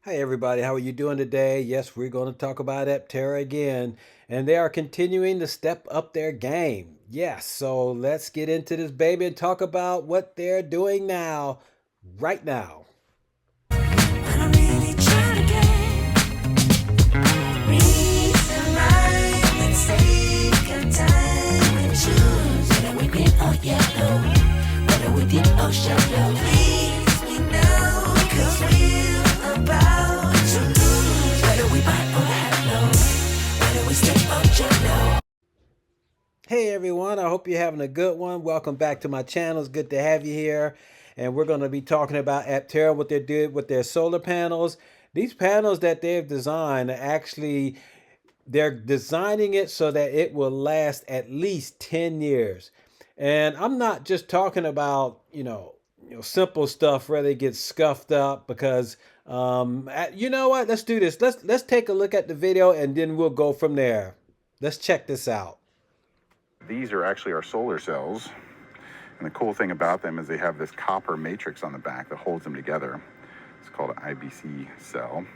Hi everybody, how are you doing today? Yes, we're going to talk about Aptera again, and they are continuing to step up their game. Yes, so let's get into this baby and talk about what they're doing now, right now. I'm really trying to read the mind and take your time and choose whether we green or yellow, whether we deep or shallow. Please me now, 'cause we're about to lose, whether we buy or hello, whether we step or jello. Hey everyone, I hope you're having a good one. Welcome back to my channel. It's good to have you here. And we're going to be talking about Aptera, what they did with their solar panels. These panels that they've designed are actually they're designing it so that it will last at least 10 years. And I'm not just talking about, simple stuff where they get scuffed up because you know what? Let's do this. Let's take a look at the video and then we'll go from there. Let's check this out. These are actually our solar cells. And the cool thing about them is they have this copper matrix on the back that holds them together. It's called an IBC cell.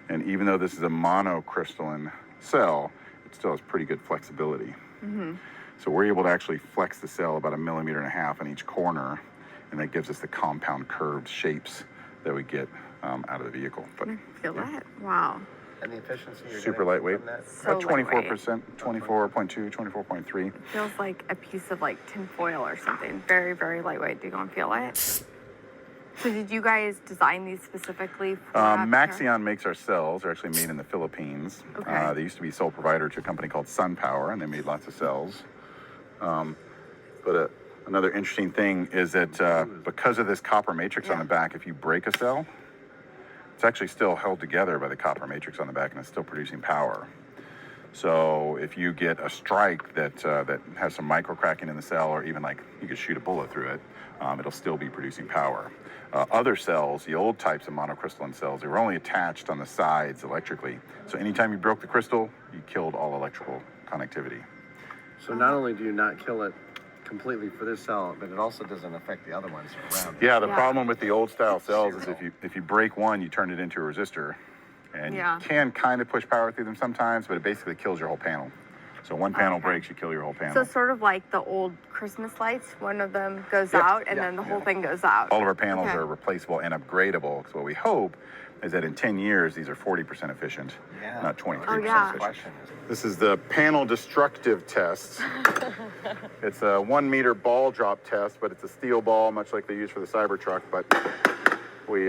And even though this is a monocrystalline cell, it still has pretty good flexibility. So we're able to actually flex the cell about 1.5 millimeters on each corner, and that gives us the compound curved shapes that we get out of the vehicle. But Feel that? Wow. And the efficiency you're super getting lightweight. from that? About So 24%, 24.2, 24.3. It feels like a piece of like tin foil or something. Very, very lightweight. Do you want to feel it? So did you guys design these specifically for Aptera? Maxion makes our cells. They're actually made in the Philippines. Okay. They used to be sole provider to a company called SunPower, and they made lots of cells. But another interesting thing is that because of this copper matrix on the back, if you break a cell, it's actually still held together by the copper matrix on the back, and it's still producing power. So if you get a strike that has some micro cracking in the cell, or even like you could shoot a bullet through it, it'll still be producing power. Other cells, the old types of monocrystalline cells, they were only attached on the sides electrically. So anytime you broke the crystal, you killed all electrical connectivity. So not only do you not kill it completely for this cell, but it also doesn't affect the other ones around it. Yeah, the problem with the old style cells is if you break one, you turn it into a resistor. And you can kind of push power through them sometimes, but it basically kills your whole panel. So one panel breaks, you kill your whole panel. So sort of like the old Christmas lights. One of them goes out and then the whole thing goes out. All of our panels are replaceable and upgradable. So what we hope is that in 10 years, these are 40% efficient, not 23% efficient. This is the panel destructive test. It's a 1 meter ball drop test, but it's a steel ball, much like they use for the Cybertruck. But we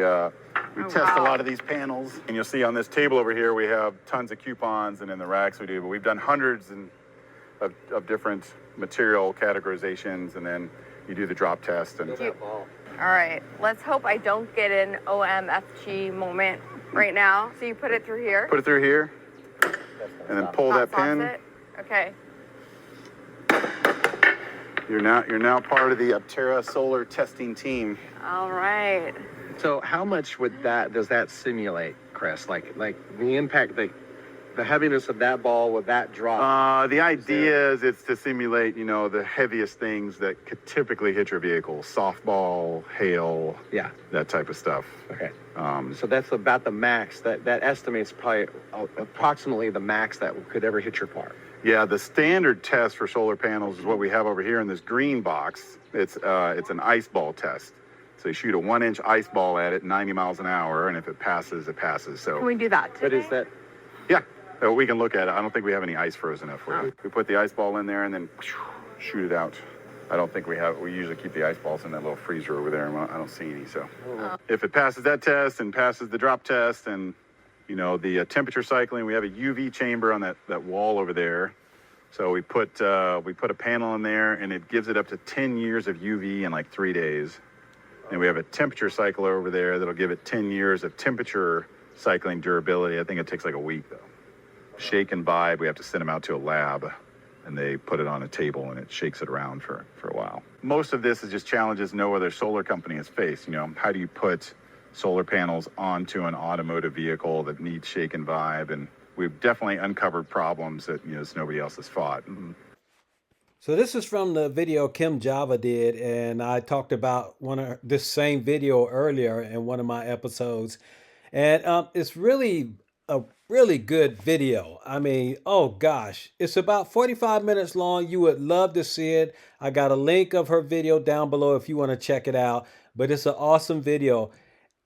test a lot of these panels. And you'll see on this table over here, we have tons of coupons, and in the racks we do, but we've done hundreds of different material categorizations, and then you do the drop test. And All right. Let's hope I don't get an OMFG moment right now. So you put it through here. put it through here, and then pull that pin. It. Okay. You're now part of the Aptera solar testing team. All right. So how much does that simulate, Chris? Like the impact, the heaviness of that ball with that drop? The idea is it's to simulate, the heaviest things that could typically hit your vehicle: softball, hail, that type of stuff. Okay. So that's about the max. That estimates probably approximately the max that could ever hit your car. Yeah, the standard test for solar panels is what we have over here in this green box. It's an ice ball test. So you shoot a 1-inch ice ball at it, 90 miles an hour, and if it passes, it passes. So Can we do that today? But is that? Yeah, we can look at it. I don't think we have any ice frozen up for you. We put the ice ball in there and then shoot it out. I don't think we have. We usually keep the ice balls in that little freezer over there, and I don't see any. So if it passes that test and passes the drop test and the temperature cycling, we have a UV chamber on that wall over there. So we put a panel in there, and it gives it up to 10 years of UV in like 3 days. And we have a temperature cycler over there that'll give it 10 years of temperature cycling durability. I think it takes like a week though. Shake and vibe, we have to send them out to a lab, and they put it on a table and it shakes it around for a while. Most of this is just challenges no other solar company has faced. How do you put solar panels onto an automotive vehicle that needs shake and vibe? And we've definitely uncovered problems that nobody else has fought. So this is from the video Kim Java did, and I talked about this same video earlier in one of my episodes. And it's really a really good video. I mean, oh gosh, it's about 45 minutes long. You would love to see it. I got a link of her video down below if you want to check it out. But it's an awesome video.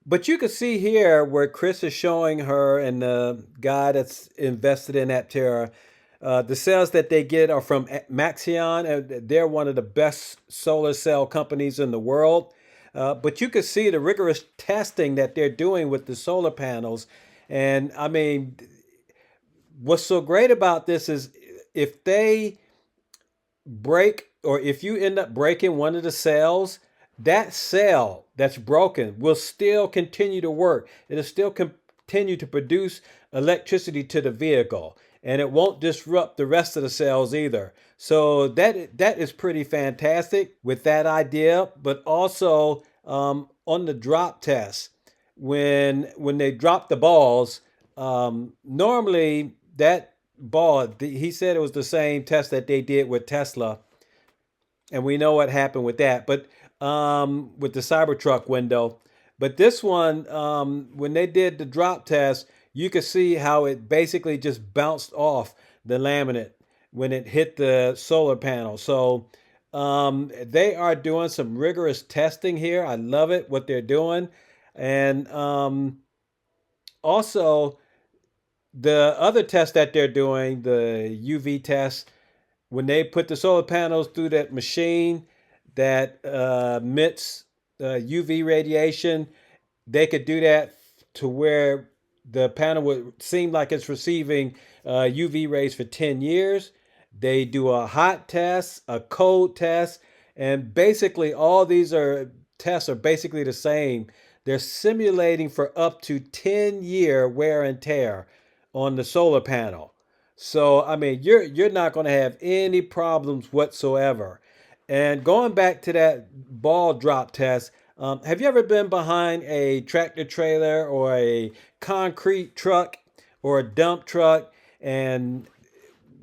But you can see here where Chris is showing her and the guy that's invested in Aptera. The cells that they get are from Maxion. They're one of the best solar cell companies in the world. But you can see the rigorous testing that they're doing with the solar panels. And I mean, what's so great about this is if they break or if you end up breaking one of the cells, that cell that's broken will still continue to work. It'll still continue to produce electricity to the vehicle, and it won't disrupt the rest of the cells either. So that is pretty fantastic with that idea. But also on the drop test, when they drop the balls, normally that ball, he said it was the same test that they did with Tesla, and we know what happened with that. But with the Cybertruck window, but this one, when they did the drop test, you could see how it basically just bounced off the laminate when it hit the solar panel. So they are doing some rigorous testing here. I love it what they're doing, and also the other test that they're doing, the UV test, when they put the solar panels through that machine that emits UV radiation, they could do that to where the panel would seem like it's receiving UV rays for 10 years. They do a hot test, a cold test, and basically all these are tests are basically the same. They're simulating for up to 10-year wear and tear on the solar panel. So I mean, you're not going to have any problems whatsoever. And going back to that ball drop test, have you ever been behind a tractor trailer or a concrete truck or a dump truck? And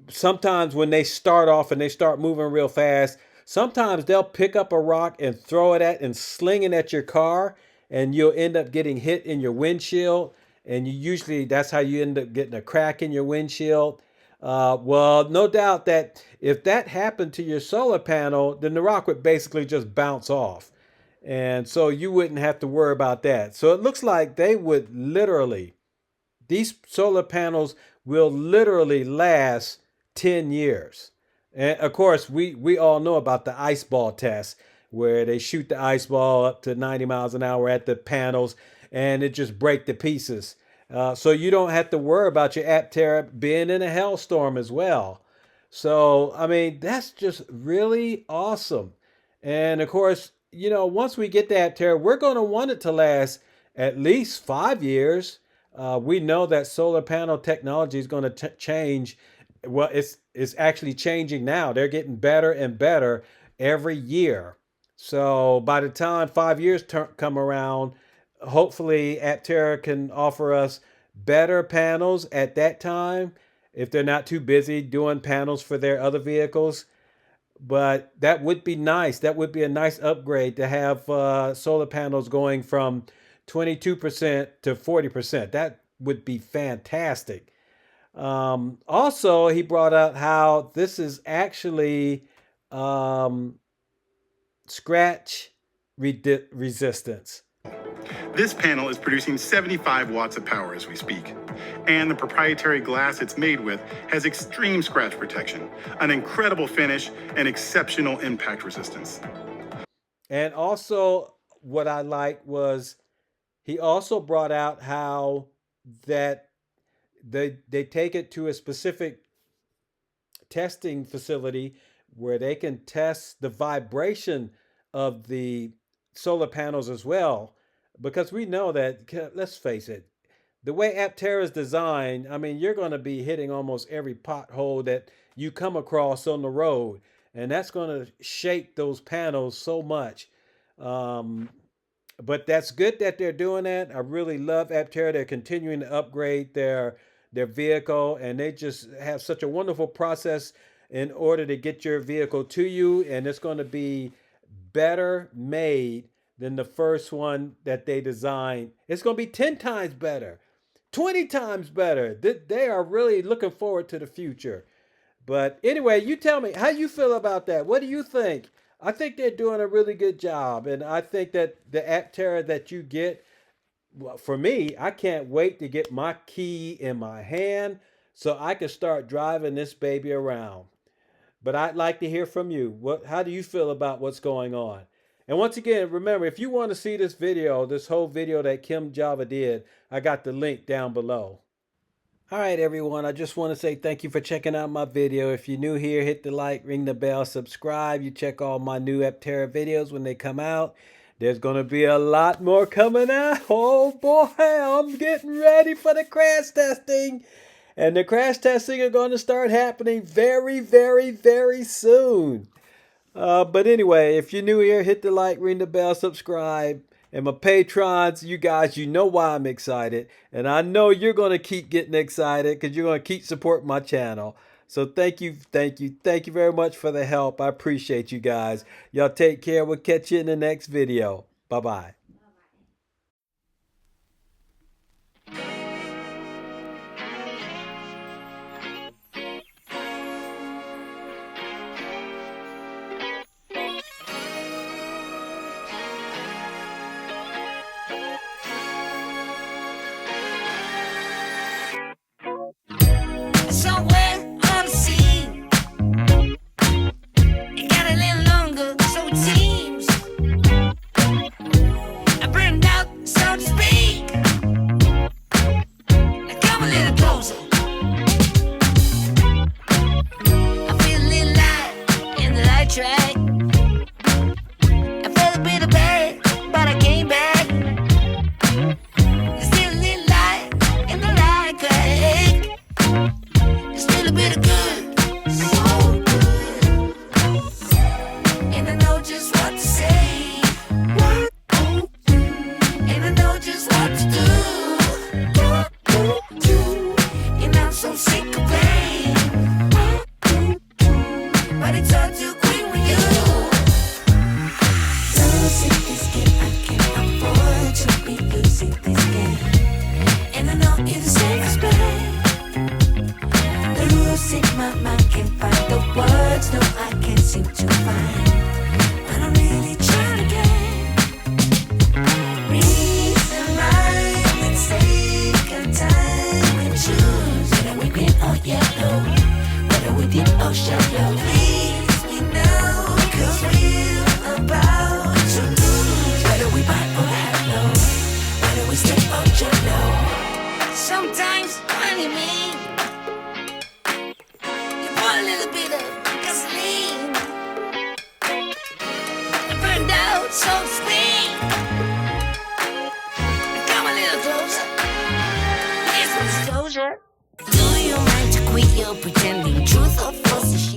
sometimes when they start off and they start moving real fast, sometimes they'll pick up a rock and throw it at and sling it at your car, and you'll end up getting hit in your windshield. And you usually that's how you end up getting a crack in your windshield. Well, no doubt that if that happened to your solar panel, then the rock would basically just bounce off. And so you wouldn't have to worry about that. So it looks like they would literally, these solar panels will literally last 10 years. And of course, we all know about the ice ball test where they shoot the ice ball up to 90 miles an hour at the panels and it just break to pieces. So you don't have to worry about your Aptera being in a hailstorm as well. So, I mean, that's just really awesome. And of course, once we get that Aptera, we're going to want it to last at least 5 years. We know that solar panel technology is going to change. Well, it's actually changing now. They're getting better and better every year. So by the time 5 years come around, hopefully Aptera can offer us better panels at that time if they're not too busy doing panels for their other vehicles. But that would be nice. That would be a nice upgrade to have solar panels going from 22% to 40%. That would be fantastic. Also, he brought out how this is actually scratch resistance. This panel is producing 75 watts of power as we speak. And the proprietary glass it's made with has extreme scratch protection, an incredible finish, and exceptional impact resistance. And also, what I liked was he also brought out how that they take it to a specific testing facility where they can test the vibration of the solar panels as well. Because we know that, let's face it, the way Aptera is designed, I mean, you're going to be hitting almost every pothole that you come across on the road. And that's going to shake those panels so much. But that's good that they're doing that. I really love Aptera. They're continuing to upgrade their vehicle, and they just have such a wonderful process in order to get your vehicle to you, and it's going to be better made than the first one that they designed. It's going to be 10 times better, 20 times better. They are really looking forward to the future. But anyway, you tell me how you feel about that. What do you think? I think they're doing a really good job, and I think that the Aptera that you get, well, for me, I can't wait to get my key in my hand so I can start driving this baby around. But I'd like to hear from you. How do you feel about what's going on? And once again, remember, if you want to see this video, this whole video that Kim Java did, I got the link down below. All right, everyone, I just want to say thank you for checking out my video. If you're new here, hit the like, ring the bell, subscribe. You check all my new Aptera videos when they come out. There's going to be a lot more coming out. Oh boy, I'm getting ready for the crash testing. And the crash testing are going to start happening very, very, very soon. But anyway, if you're new here, hit the like, ring the bell, subscribe. And my patrons, you guys, you know why I'm excited. And I know you're going to keep getting excited because you're going to keep supporting my channel. So thank you very much for the help. I appreciate you guys. Y'all take care. We'll catch you in the next video. Bye-bye. Somewhere on the scene, it got a little longer, so it seems. I burned out, so to speak. Now come a little closer. I feel a little light in the light track. I felt a bit of bad, but I came back. There's still a little light in the light track. Still a bit of good, so good. And I know just what to say. And I know just what to do. And I'm so sick of pain. But it's all too quick with you. Losing this game, I can't afford to be losing this game. And I know it's the same as bad. Losing my mind, can't find the words, no, I can't seem to find. But I'm really trying again. Reason, rhyme, and take a time and choose whether we green or yellow, whether we deep or shallow. Please me now, cause we're about to lose. Whether we buy or hello, whether we stay or jello. Sometimes, funny me. A little bit of gasoline. I burned out, so to speak. Come a little closer. Here's some disclosure. Do you mind to quit your pretending truth or false?